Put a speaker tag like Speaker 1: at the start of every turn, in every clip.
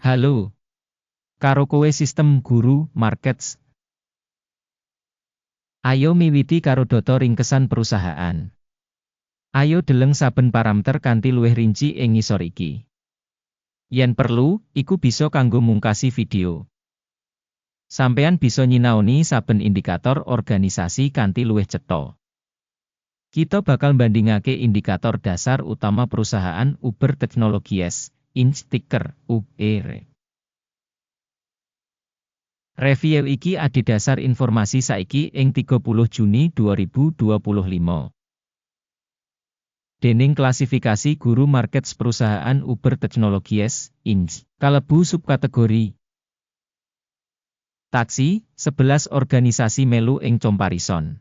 Speaker 1: Halo, karo kowe sistem guru markets. Ayo miwiti karo data ringkesan perusahaan. Ayo deleng saben parameter kanthi luwih rinci ing ngisor iki. Yen perlu, iku bisa kanggo mungkasi video. Sampeyan bisa nyinaoni saben indikator organisasi kanthi luwih cetha. Kita bakal bandingake indikator dasar utama perusahaan Uber Technologies, Inc. ticker UBR. Review iki adhedhasar informasi saiki ing 30 Juni 2025. Déning klasifikasi guru markets perusahaan Uber Technologies, Inc. kalebu subkategori taksi, 11 organisasi melu ing comparison.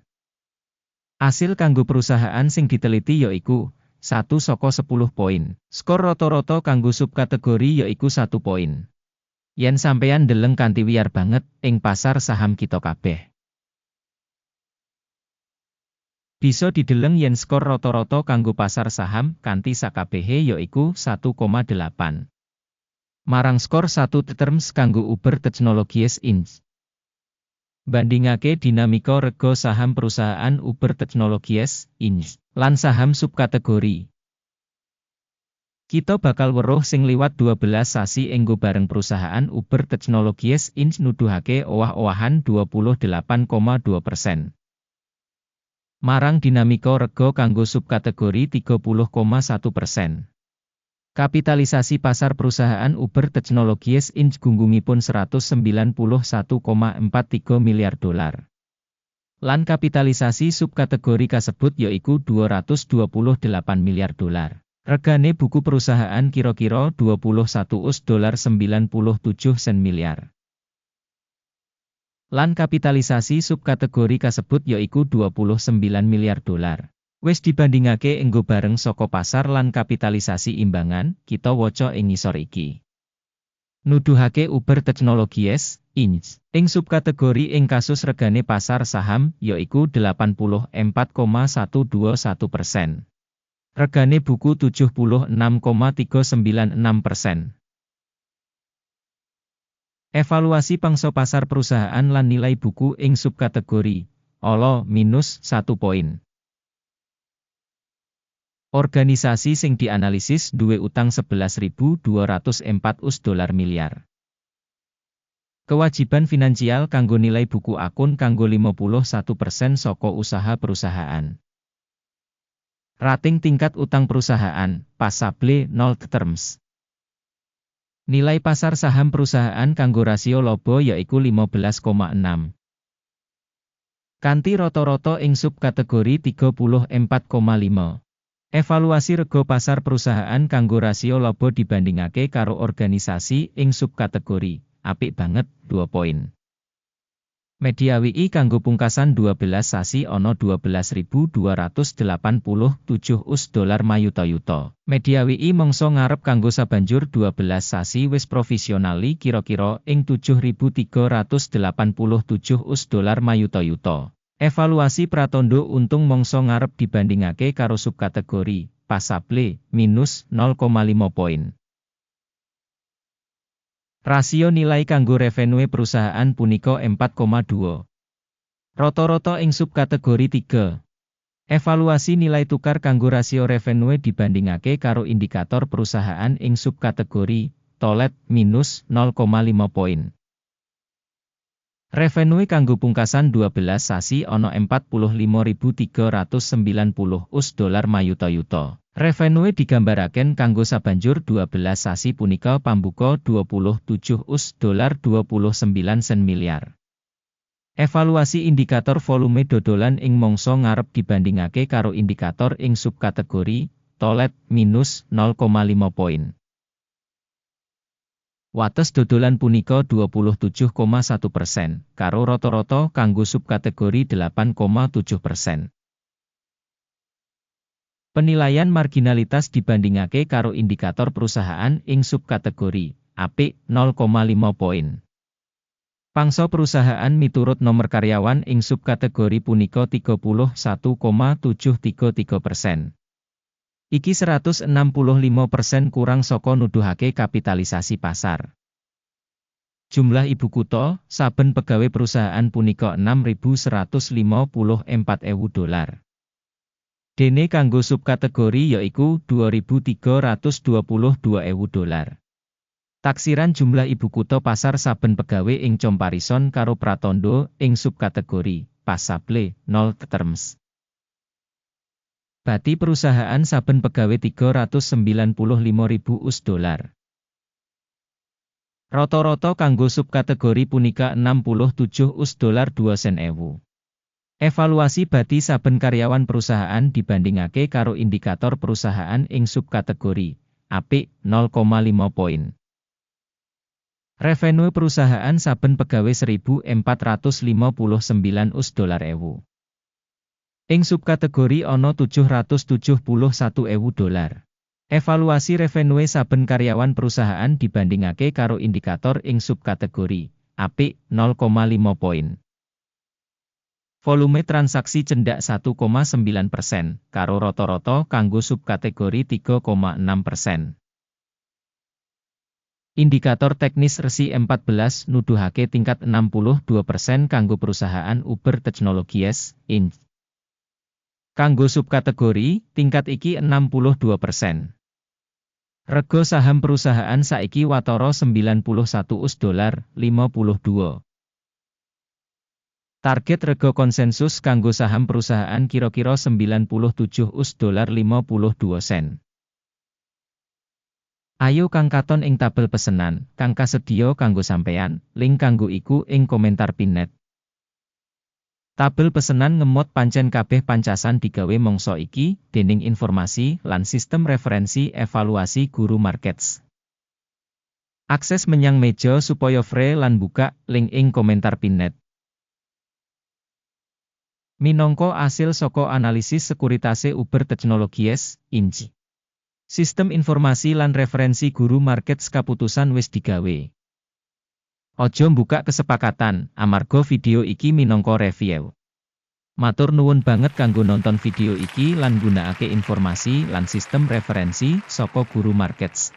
Speaker 1: Asil kanggo perusahaan sing diteliti yaiku 1 saka 10 poin. Skor rata-rata kanggo subkategori yaiku 1 poin. Yen sampeyan ndeleng kanthi wiyar banget ing pasar saham kita kabeh. Bisa dideleng yen skor rata-rata kanggo pasar saham kanthi sakabehe yaiku 1,8. Marang skor 1 terms kanggo Uber Technologies Inc. Bandingake dinamika rega saham perusahaan Uber Technologies Inc. lan saham subkategori. Kita bakal weruh sing liwat 12 sasi enggo bareng perusahaan Uber Technologies Inc. nuduhake owah-owahan 28,2%. Marang dinamika rega kanggo subkategori 30,1%. Kapitalisasi pasar perusahaan Uber Technologies Inc. gunggungipun 191,43 miliar dolar. Lan kapitalisasi subkategori kasebut yaiku 228 miliar dolar. Regane buku perusahaan kira-kira 21 $97 sen miliar. Lan kapitalisasi subkategori kasebut yaiku 29 miliar dolar. Wis dibandingake enggo bareng saka pasar lan kapitalisasi imbangan, kita waca ing ngisor iki. Nuduhake Uber Technologies Inc. ing subkategori ing kasus regane pasar saham yaiku 84,121%. Regane buku 76,396%. Evaluasi pangsa pasar perusahaan lan nilai buku ing subkategori ala minus 1 poin. Organisasi sing dianalisis duwe utang 11.204 $, miliar. Kewajiban finansial kanggo nilai buku akun kanggo 51% saka usaha perusahaan. Rating tingkat utang perusahaan, passable 0 terms. Nilai pasar saham perusahaan kanggo rasio laba yaiku 15,6. Kanthi rata-rata ing subkategori 34,5. Evaluasi rega pasar perusahaan kanggo rasio laba dibandingake karo organisasi ing subkategori, apik banget, 2 poin. Media WI kanggo pungkasan 12 sasi ana 12.287 $, mayuta-yuta. Media WI mangsa ngarep kanggo sabanjur 12 sasi wis profesionali kira-kira ing 7.387 $, mayuta-yuta. Evaluasi pratandha untung mangsa ngarep dibandingake karo subkategori, passable, minus 0,5 poin. Rasio nilai kanggo revenue perusahaan punika 4,2. Rata-rata ing subkategori 3. Evaluasi nilai tukar kanggo rasio revenue dibandingake karo indikator perusahaan ing subkategori tolet minus 0,5 poin. Revenue kanggo pungkasan 12 sasi ana 45.390 $, mayuta-yuta. Revenue digambaraken kanggo sabanjur 12 sasi punika pambuka 27 $29 sen miliar. Evaluasi indikator volume dodolan ing mangsa ngarep dibandingake karo indikator ing subkategori tolet minus 0,5 poin. Wates dodolan punika 27,1%, karo rata-rata kanggo subkategori 8,7%. Penilaian marginalitas dibandingake karo indikator perusahaan ing subkategori, apik 0,5 poin. Pangsa perusahaan miturut nomor karyawan ing subkategori punika 31,733%. Iki 165% kurang saka nuduhake kapitalisasi pasar. Jumlah ibu kutha, saben pegawai perusahaan punika $6.154.000. Dene kanggo subkategori yaiku $2.322.000. Taksiran jumlah ibu kutha pasar saben pegawai ing comparison karo pratandha ing subkategori Passable, 0 terms. Bati perusahaan saben pegawai $395.000. Rata-rata kanggo subkategori punika $67.02. Evaluasi bati saben karyawan perusahaan dibandingake karo indikator perusahaan ing subkategori apik 0,5 poin. Revenue perusahaan saben pegawai $1.459. Ing subkategori ana $771.000. Evaluasi revenue saben karyawan perusahaan dibandingake karo indikator ing subkategori apik 0,5 poin. Volume transaksi cendak 1,9%, karo rata-rata kanggo subkategori 3,6%. Indikator teknis resi 14 nuduhake tingkat 62% kanggo perusahaan Uber Technologies, Inc. Kanggo subkategori, tingkat iki 62%. Rega saham perusahaan saiki watara $91.52. Target rega konsensus kanggo saham perusahaan kira-kira $97.52. Ayo kang katon ing tabel pesenan, kang kasedhiya kanggo sampeyan, link kanggo iku ing komentar pinned. Tabel pesenan ngemot pancen kabeh pancasan digawe mangsa iki, dening informasi lan sistem referensi evaluasi Guru Markets. Akses menyang meja supaya free lan buka, link ing komentar pinned. Minangka asil saka analisis sekuritase Uber Technologies, Inc. Sistem informasi lan referensi Guru Markets kaputusan wis digawe. Ojo mbukak kesepakatan, amarga video iki minangka review. Matur nuwun banget kanggo nonton video iki lan gunakake informasi lan sistem referensi saka Guru Markets.